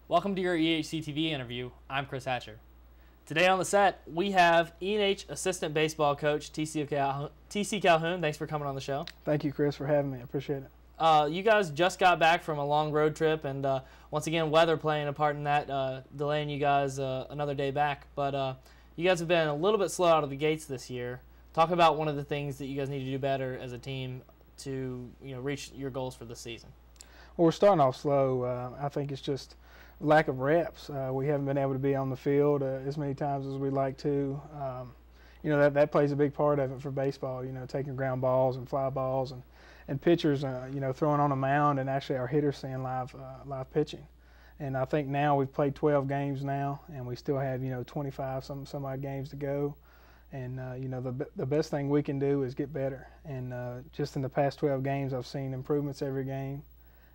Welcome to your EHC TV interview. I'm Chris Hatcher. Today on the set, we have E&H Assistant Baseball Coach TC Calhoun. Thanks for coming on the show. Thank you, Chris, for having me. I appreciate it. You guys just got back from a long road trip, and once again, weather playing a part in that, delaying you guys another day back. But you guys have been a little bit slow out of the gates this year. Talk about one of the things that you guys need to do better as a team to reach your goals for the season. Well, we're starting off slow. I think it's just lack of reps. We haven't been able to be on the field as many times as we'd like to. That plays a big part of it for baseball, taking ground balls and fly balls and pitchers, throwing on a mound, and actually our hitters seeing live pitching. And I think now we've played 12 games now, and we still have, 25 some odd games to go. And, the best thing we can do is get better. And just in the past 12 games, I've seen improvements every game.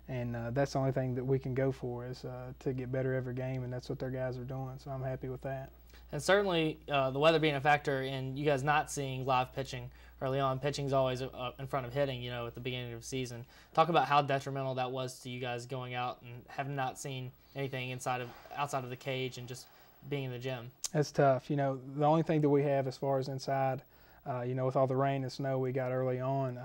And that's the only thing that we can go for is to get better every game, and that's what their guys are doing. So I'm happy with that. And certainly the weather being a factor in you guys not seeing live pitching early on. Pitching's always in front of hitting, at the beginning of the season. Talk about how detrimental that was to you guys going out and have not seen anything outside of the cage and just being in the gym. It's tough. The only thing that we have as far as inside, with all the rain and snow we got early on,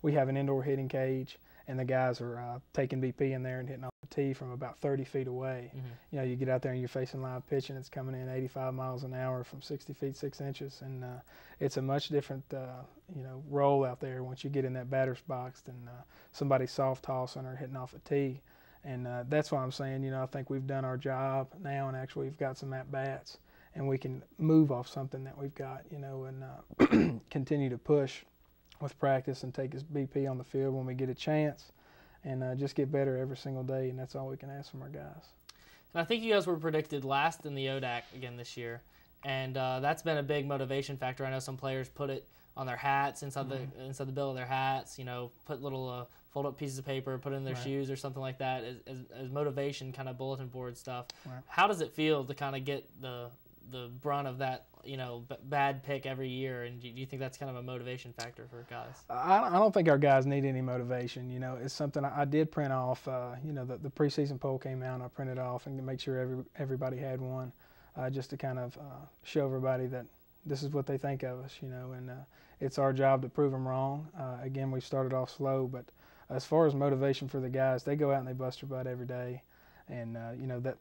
we have an indoor hitting cage. And the guys are taking BP in there and hitting off the tee from about 30 feet away. Mm-hmm. You get out there and you're facing live pitching. It's coming in 85 miles an hour from 60 feet 6 inches, and it's a much different role out there once you get in that batter's box than somebody soft tossing or hitting off a tee. And that's why I'm saying, I think we've done our job now, and actually we've got some at bats, and we can move off something that we've got, and continue to push with practice and take his BP on the field when we get a chance, and just get better every single day, and that's all we can ask from our guys. And I think you guys were predicted last in the ODAC again this year, and that's been a big motivation factor. I know some players put it on their hats, inside the bill of their hats, put little fold-up pieces of paper, put it in their shoes or something like that as motivation, kind of bulletin board stuff. Right. How does it feel to kind of get the brunt of that, bad pick every year, and do you think that's kind of a motivation factor for guys? I don't think our guys need any motivation. It's something I did print off. The preseason poll came out, and I printed off and to make sure everybody had one, just to kind of show everybody that this is what they think of us, and it's our job to prove them wrong. Again, we started off slow, but as far as motivation for the guys, they go out and they bust their butt every day, and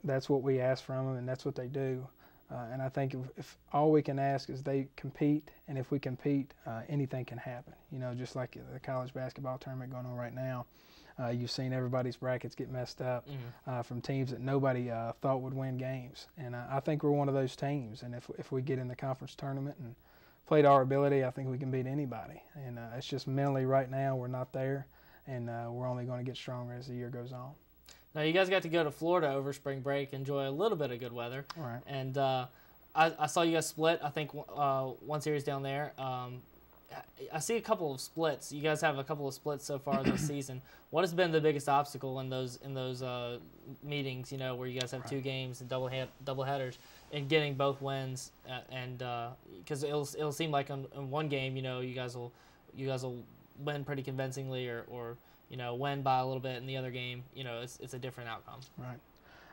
that's what we ask from them, and that's what they do. And I think if all we can ask is they compete, and if we compete, anything can happen. Just like the college basketball tournament going on right now, you've seen everybody's brackets get messed up from teams that nobody thought would win games. And I think we're one of those teams. And if we get in the conference tournament and play to our ability, I think we can beat anybody. And it's just mentally right now we're not there, and we're only going to get stronger as the year goes on. Now, you guys got to go to Florida over spring break, enjoy a little bit of good weather. Right. And I saw you guys split, I think, one series down there. I see a couple of splits. You guys have a couple of splits so far this season. What has been the biggest obstacle in those meetings, where you guys have two games and double headers, in getting both wins? Because it'll seem like in one game, you guys will win pretty convincingly, or win by a little bit. In the other game, it's a different outcome. Right.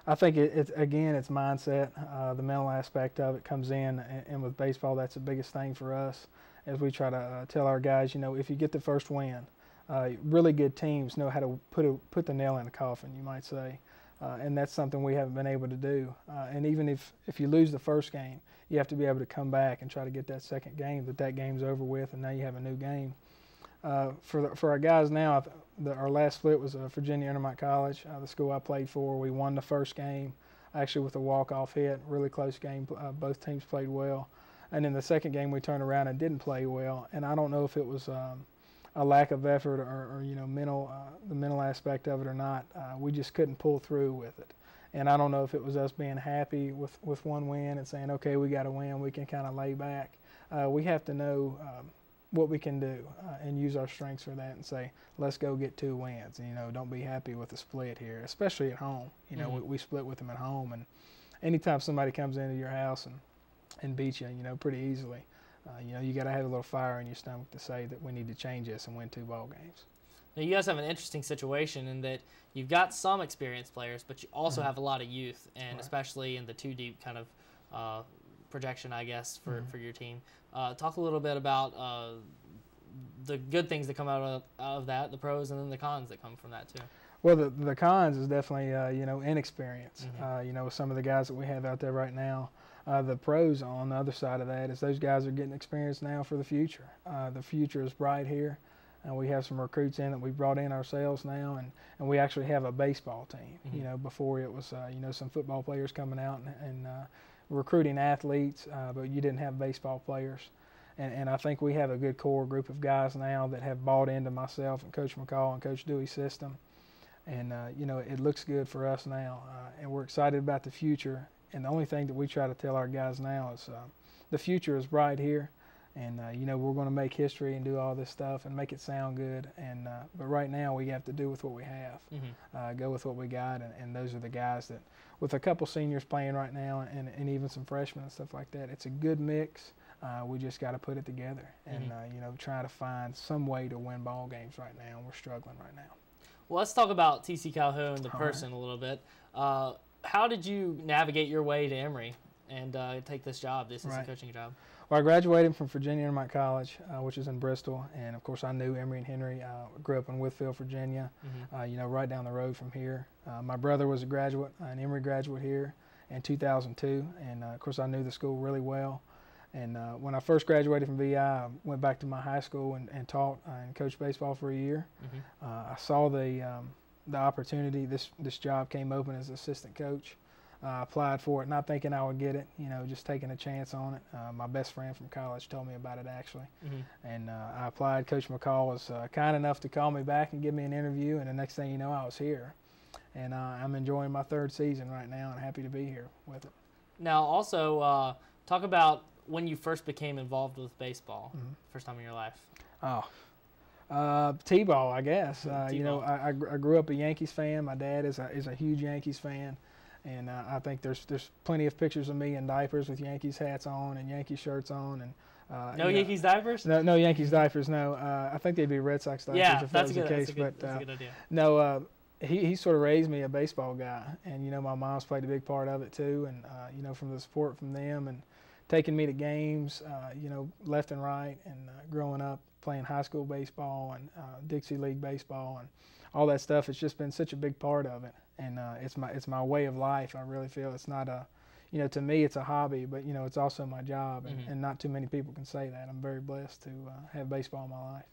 I think it's mindset. The mental aspect of it comes in, and with baseball, that's the biggest thing for us. As we try to tell our guys, if you get the first win, really good teams know how to put the nail in the coffin, you might say, and that's something we haven't been able to do. And even if you lose the first game, you have to be able to come back and try to get that second game. But that game's over with, and now you have a new game. For our guys now, our last split was Virginia Intermont College, the school I played for. We won the first game, actually with a walk-off hit, really close game. Both teams played well. And in the second game, we turned around and didn't play well. And I don't know if it was a lack of effort or the mental aspect of it or not. We just couldn't pull through with it. And I don't know if it was us being happy with one win and saying, okay, we got to win, we can kind of lay back. We have to know what we can do and use our strengths for that and say, let's go get 2 wins. Don't be happy with a split here, especially at home. We split with them at home, and anytime somebody comes into your house and beats you, pretty easily, you got to have a little fire in your stomach to say that we need to change this and win 2 ball games. Now, you guys have an interesting situation in that you've got some experienced players, but you also have a lot of youth, and especially in the 2 deep kind of projection, I guess, for your team. Talk a little bit about the good things that come out of that, the pros, and then the cons that come from that too. Well, the cons is definitely inexperience. With some of the guys that we have out there right now. The pros on the other side of that is those guys are getting experience now for the future. The future is bright here, and we have some recruits in that we brought in ourselves now, and we actually have a baseball team. Before it was some football players coming out and recruiting athletes, but you didn't have baseball players. And I think we have a good core group of guys now that have bought into myself and Coach McCall and Coach Dewey's system. And, it looks good for us now. And we're excited about the future. And the only thing that we try to tell our guys now is the future is bright here. And, we're going to make history and do all this stuff and make it sound good. And but right now we have to do with what we have, go with what we got. And those are the guys that, with a couple seniors playing right now and even some freshmen and stuff like that, it's a good mix. We just got to put it together and, try to find some way to win ball games right now. We're struggling right now. Well, let's talk about T.C. Calhoun, the person, a little bit. How did you navigate your way to Emory and take this job, this assistant coaching job? Well, I graduated from Virginia Intermont College, which is in Bristol, and of course I knew Emory and Henry. Grew up in Whitfield, Virginia, right down the road from here. My brother was a graduate, an Emory graduate here in 2002, and of course I knew the school really well. And when I first graduated from VI, I went back to my high school and taught and coached baseball for a year. I saw the opportunity. This job came open as assistant coach. I applied for it, not thinking I would get it, just taking a chance on it. My best friend from college told me about it, actually. And I applied. Coach McCall was kind enough to call me back and give me an interview, and the next thing you know, I was here. And I'm enjoying my 3rd season right now and happy to be here with it. Now, also, talk about when you first became involved with baseball, first time in your life. T-ball, I guess. T-ball. I grew up a Yankees fan. My dad is a huge Yankees fan, and I think there's plenty of pictures of me in diapers with Yankees hats on and Yankees shirts on, and no Yankees diapers. No Yankees diapers. No, I think they'd be Red Sox diapers if that was the case. That's a good idea. No, he sort of raised me a baseball guy, and my mom's played a big part of it too, and from the support from them and taking me to games, left and right, and growing up playing high school baseball and Dixie League baseball and all that stuff. It's just been such a big part of it, and it's my way of life. I really feel it's not a, to me it's a hobby, but it's also my job, and not too many people can say that. I'm very blessed to have baseball in my life.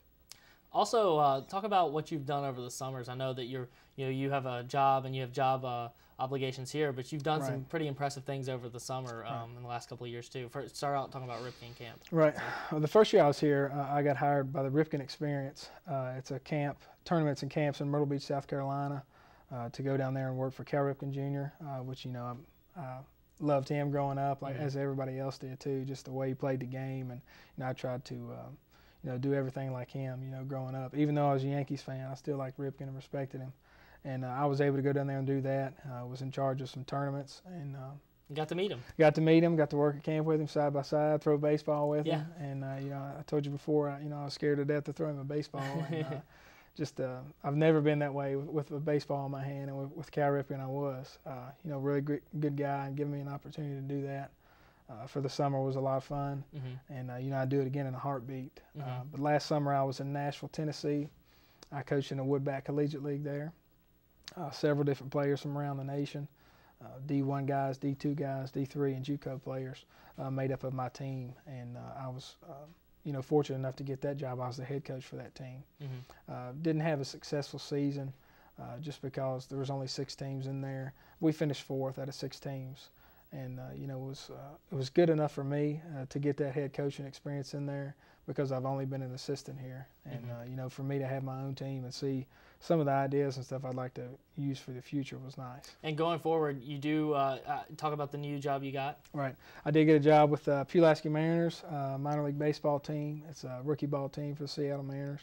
Also, talk about what you've done over the summers. I know that you have a job and you have job obligations here, but you've done some pretty impressive things over the summer in the last couple of years too. First, start out talking about Ripken Camp. Right. Well, the first year I was here, I got hired by the Ripken Experience. It's a camp, tournaments and camps in Myrtle Beach, South Carolina, to go down there and work for Cal Ripken Jr., which I loved him growing up, like as everybody else did too. Just the way he played the game, and I tried to. Do everything like him, growing up. Even though I was a Yankees fan, I still liked Ripken and respected him. And I was able to go down there and do that. I was in charge of some tournaments. And you got to meet him. Got to meet him, got to work at camp with him side by side, throw baseball with him. And, I told you before, I was scared to death to throw him a baseball. And I've never been that way with a baseball in my hand. And with Cal Ripken, I was. Really good guy, and giving me an opportunity to do that. For the summer was a lot of fun, and I'd do it again in a heartbeat. But last summer I was in Nashville, Tennessee. I coached in the Woodback Collegiate League there. Several different players from around the nation, D1 guys, D2 guys, D3, and JUCO players made up of my team. And I was, fortunate enough to get that job. I was the head coach for that team. Didn't have a successful season just because there was only 6 teams in there. We finished 4th out of 6 teams. And it was good enough for me to get that head coaching experience in there because I've only been an assistant here. And for me to have my own team and see some of the ideas and stuff I'd like to use for the future was nice. And going forward, you do talk about the new job you got. Right. I did get a job with Pulaski Mariners, minor league baseball team. It's a rookie ball team for the Seattle Mariners.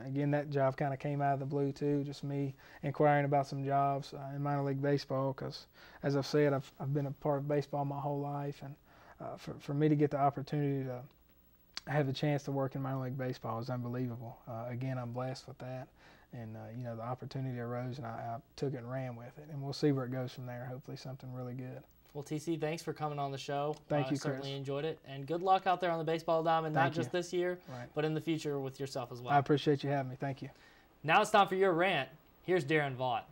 Again, that job kind of came out of the blue too, just me inquiring about some jobs in minor league baseball because, as I've said, I've been a part of baseball my whole life, and for me to get the opportunity have the chance to work in minor league baseball is unbelievable. Again, I'm blessed with that. And, you know, the opportunity arose, and I took it and ran with it. And we'll see where it goes from there, hopefully something really good. Well, TC, thanks for coming on the show. Thank you, Chris. Certainly enjoyed it. And good luck out there on the baseball diamond, not just this year, but in the future with yourself as well. I appreciate you having me. Thank you. Now it's time for your rant. Here's Darren Vaught.